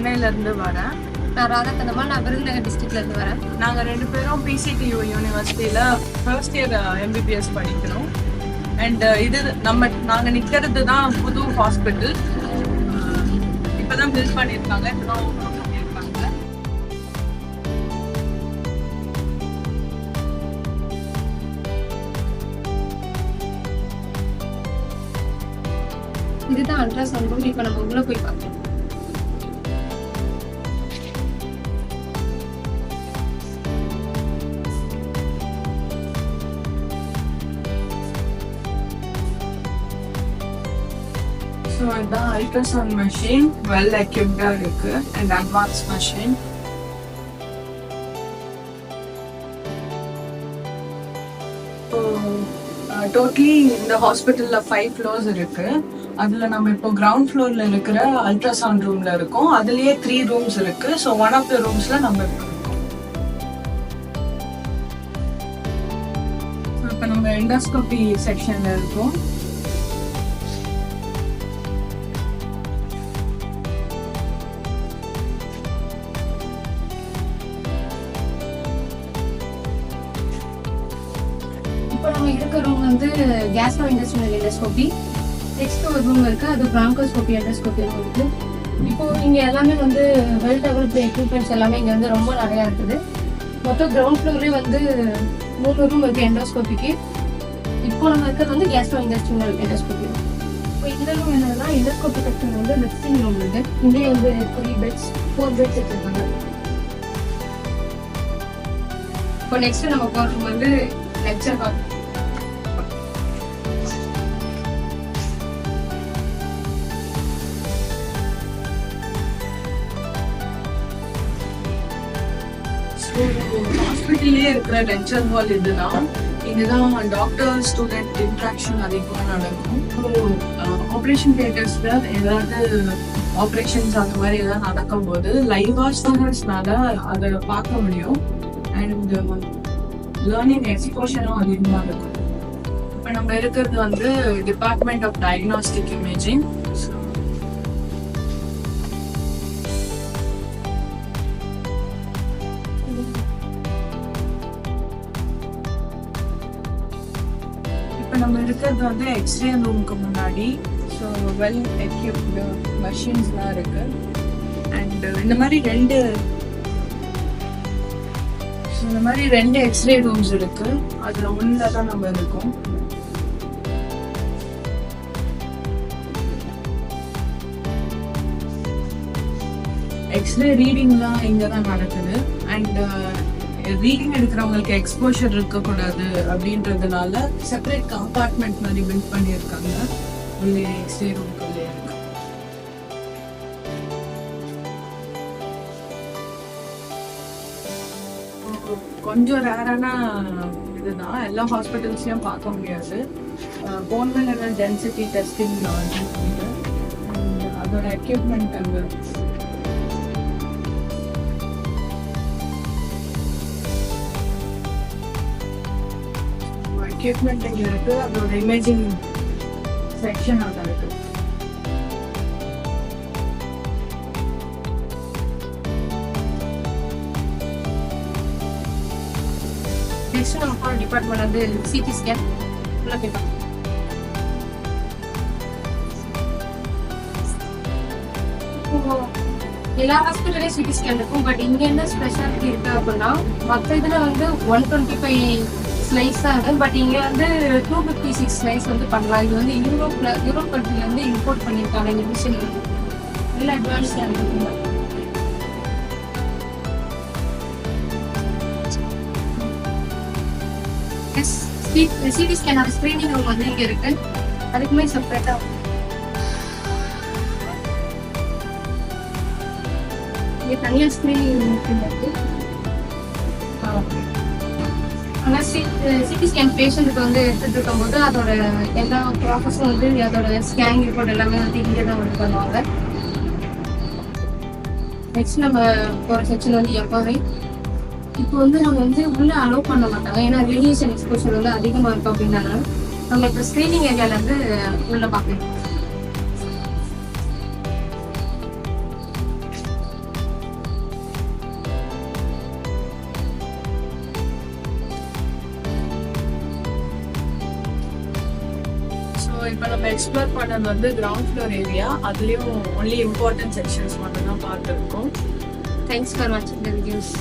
சென்னையில இருந்து வரேன். நான் ராதாகந்தம்மா, நான் விருதுநகர் டிஸ்ட்ரிக்ட்ல இருந்து வரேன். நாங்கள் 2 பேரும் PCTU யூனிவர்சிட்டியில் ஃபர்ஸ்ட் இயர் MBBS படிக்கிறோம். அண்ட் இது நாங்கள் நிற்கிறது தான் புது ஹாஸ்பிட்டல். இப்போ தான் பில்ட் பண்ணியிருக்காங்க, இப்போ தான் ஓப்பன் பண்ணியிருக்காங்க. இதுதான் அல்ட்ராசவுண்ட் ரூம். இப்போ நம்ம உள்ள போய் பார்க்கலாம். ஸோ இதுதான் அல்ட்ராசவுண்ட் மெஷின், வெல் எக்யூப்டாக இருக்கு அண்ட் அட்வான்ஸ் மெஷின். டோட்டலி இந்த ஹாஸ்பிட்டலில் 5 floors இருக்கு. அதில் நம்ம இப்போ கிரவுண்ட் ஃப்ளோரில் இருக்கிற அல்ட்ராசவுண்ட் ரூமில் இருக்கோம். அதுலேயே 3 rooms இருக்கு. ஸோ ஒன் ஆஃப் த ரூம்ஸில் நம்ம இப்போ இருக்கோம். ஸோ இப்போ நம்ம எண்டோஸ்கோபி செக்ஷனில் இருக்கோம். இப்போ நம்ம இருக்க ரூம் வந்து கேஸ்ட்ரோ இன்டெஸ்டினல் எண்டோஸ்கோபி. நெக்ஸ்ட் ஒரு ரூம் இருக்கு, அது பிராங்கோஸ்கோபி எண்டோஸ்கோபி ரூம் இருக்கு. இப்போ இங்க எல்லாமே வந்து வெல் டெவலப்டு எக்யூப்மெண்ட்ஸ் எல்லாமே இங்க வந்து ரொம்ப நிறையா இருக்குது. மொத்தம் கிரவுண்ட் ஃப்ளோர்லேயே வந்து 3 ரூம் இருக்கு எண்டோஸ்கோபிக்கு. இப்போ நம்ம இருக்கிறது வந்து கேஸ்ட்ரோ இன்டெஸ்டினல் எண்டோஸ்கோபி ரூம். இப்போ இந்த ரூம் என்னன்னா எண்டோஸ்கோபி செக்ஷன் வந்து லிஃப்டிங் ரூம் இருக்கு. இங்கே வந்து 3 beds 4 beds வச்சிருக்காங்க. இப்போ நெக்ஸ்ட் நம்ம போகிற ரூம் வந்து லெக்சர் ஹால். ஹாஸ்பிட்டல்லே இருக்கிற லெக்சர் ஹால் இதுதான். இதுதான் டாக்டர் ஸ்டூடெண்ட் இன்ட்ராக்ஷன் அதிகமாக நடக்கும். ஆப்ரேஷன் தியேட்டர்ஸ்ல ஏதாவது ஆப்ரேஷன்ஸ் அந்த மாதிரி ஏதாவது நடக்கும் போது லைவா ஸ்டூடெண்ட்ஸ்னால அதை பார்க்க முடியும். அண்ட் லேர்னிங் எக்ஸ்போஷரும் அதிகமாக இருக்கும். இப்போ நம்ம இருக்கிறது வந்து டிபார்ட்மெண்ட் ஆஃப் டயக்னாஸ்டிக் இமேஜிங். இப்போ நம்ம இருக்கிறது வந்து எக்ஸ்ரே ரூமுக்கு முன்னாடி. ஸோ வெல் எக்யூப்டு மெஷின்ஸ்லாம் இருக்கு. அண்ட் இந்த மாதிரி ரெண்டு எக்ஸ்ரே ரூம்ஸ் இருக்கு. அதுல ஒண்ணுல தான் நம்ம இருக்கோம். எக்ஸ்ரே ரீடிங்லாம் இங்க தான் நடக்குது. அண்ட் ரீடிங் எடுக்கிறவங்களுக்கு எக்ஸ்போஷர் இருக்கக்கூடாது அப்படின்றதுனால செப்பரேட் கம்பார்ட்மெண்ட் மாதிரி பில்ட் பண்ணியிருக்காங்க. உள்ளே எக்ஸ்ரே ரூம்குள்ளே இருக்கு. கொஞ்சம் ரேரான இதுதான், எல்லா ஹாஸ்பிட்டல்ஸ்லையும் பார்க்க முடியாது. போன் மினரல் டென்சிட்டி டெஸ்டிங் அதோட எக்யூப்மெண்ட் அங்கே எக்யூப்மெண்ட் இங்கே இருக்கு. அதோட இமேஜிங் செக்ஷன் அங்கே இருக்கு. நெக்ஸ்ட் நம்ம போகிற டிபார்ட்மெண்ட் வந்து சிடி ஸ்கேன். உள்ள போய் பார்க்கலாம். எல்லா ஹாஸ்பிட்டலையும் சிடி ஸ்கேன் இருக்கும். பட் இங்கே என்ன ஸ்பெஷாலிட்டி இருக்கு அப்படின்னா, மற்ற இதில் வந்து 125 ஸ்லைஸ் தான் இருக்கும். பட் இங்கே வந்து 256 ஸ்லைஸ் வந்து பண்ணலாம். இது வந்து யூரோப் கண்ட்ரிலேருந்து இம்போர்ட் பண்ணியிருக்காங்க. இந்த மிஷின் நல்லா அட்வான்ஸ்டாக இருக்குங்க. சிடி ஸ்கேனோட ஸ்க்ரீனிங் ரூம் வந்து இங்கே இருக்கு. அதுக்குமே செப்பரேட்டாக இங்கே தனியாக ஸ்க்ரீனிங் ரூம் இருக்கு. ஆனால் சிடி ஸ்கேன் பேஷண்ட்டுக்கு வந்து எடுத்துகிட்டு இருக்கும்போது அதோட எல்லா ப்ராசஸும் வந்து அதோட ஸ்கேனிங் ரிப்போர்ட் எல்லாமே வந்து இங்கே தான் வந்து பண்ணுவாங்க. நெக்ஸ்ட் நம்ம போகிற செக்ஷன் வந்து எம்ஆர்ஐ. இப்போ வந்து நம்ம வந்து உள்ளே அலோவ் பண்ண மாட்டாங்க, ஏன்னா ரேடியேஷன் எக்ஸ்போஷர் வந்து அதிகமாக இருக்கும். அப்படின்னால நம்ம இப்போ ஸ்க்ரீனிங் ஏரியாவிலேருந்து உள்ளே பார்க்கணும். இப்போ நம்ம எக்ஸ்ப்ளோர் பண்ணது வந்து கிரவுண்ட் ஃப்ளோர் ஏரியா, அதுலேயும் ஒன்லி இம்பார்ட்டன்ட் செக்ஷன்ஸ் மட்டும் தான் பார்த்துருக்கோம். தேங்க்ஸ் ஃபார் வாட்சிங் த வீடியோஸ்.